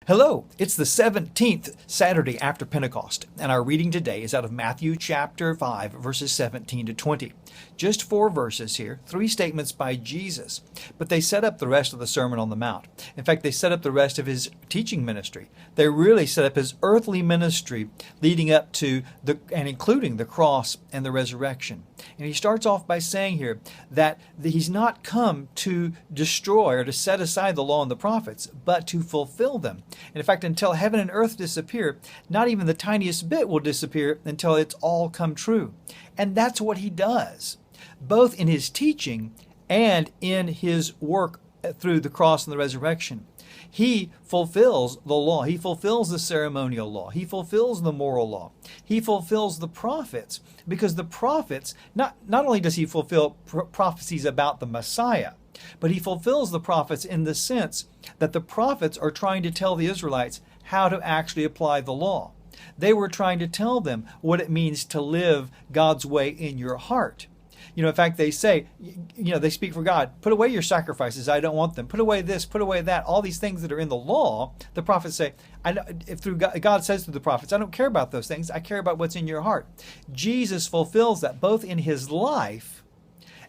Hello, it's the 17th Saturday after Pentecost, and our reading today is out of Matthew chapter 5, verses 17 to 20. Just 4 verses here, 3 statements by Jesus, but they set up the rest of the Sermon on the Mount. In fact, they set up the rest of his teaching ministry. They really set up his earthly ministry leading up to and including the cross and the resurrection. And he starts off by saying here that he's not come to destroy or to set aside the law and the prophets, but to fulfill them. And in fact, until heaven and earth disappear, not even the tiniest bit will disappear until it's all come true. And that's what he does, both in his teaching and in his work through the cross and the resurrection. He fulfills the law. He fulfills the ceremonial law. He fulfills the moral law. He fulfills the prophets, because the prophets, not only does he fulfill prophecies about the Messiah, but he fulfills the prophets in the sense that the prophets are trying to tell the Israelites how to actually apply the law. They were trying to tell them what it means to live God's way in your heart. In fact, they say, they speak for God. Put away your sacrifices. I don't want them. Put away this, put away that. All these things that are in the law, the prophets say, God says to the prophets, I don't care about those things. I care about what's in your heart. Jesus fulfills that both in his life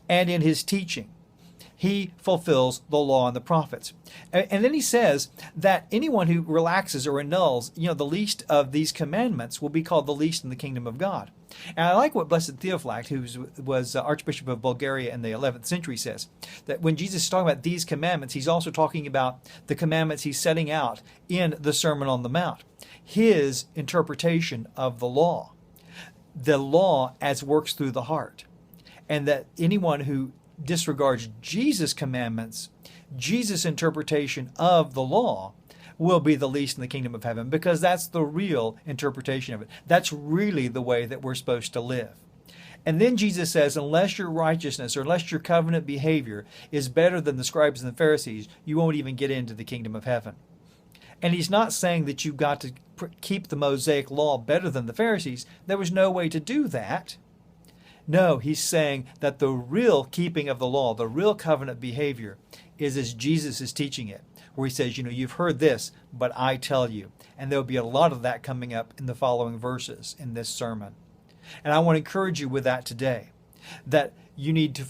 and in his teaching. He fulfills the law and the prophets. And then he says that anyone who relaxes or annuls, the least of these commandments will be called the least in the kingdom of God. And I like what Blessed Theophylact, who was Archbishop of Bulgaria in the 11th century, says, that when Jesus is talking about these commandments, he's also talking about the commandments he's setting out in the Sermon on the Mount. His interpretation of the law as works through the heart. And that anyone who disregards Jesus' commandments, Jesus' interpretation of the law, will be the least in the kingdom of heaven, because that's the real interpretation of it. That's really the way that we're supposed to live. And then Jesus says, unless your righteousness or unless your covenant behavior is better than the scribes and the Pharisees, you won't even get into the kingdom of heaven. And he's not saying that you've got to keep the Mosaic law better than the Pharisees. There was no way to do that. No, he's saying that the real keeping of the law, the real covenant behavior, is as Jesus is teaching it, where he says, you've heard this, but I tell you. And there'll be a lot of that coming up in the following verses in this sermon. And I want to encourage you with that today, that you need to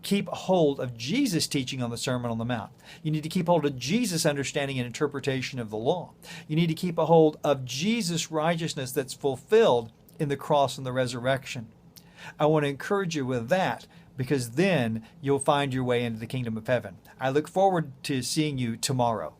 keep hold of Jesus' teaching on the Sermon on the Mount. You need to keep hold of Jesus' understanding and interpretation of the law. You need to keep a hold of Jesus' righteousness that's fulfilled in the cross and the resurrection. I want to encourage you with that, because then you'll find your way into the kingdom of heaven. I look forward to seeing you tomorrow.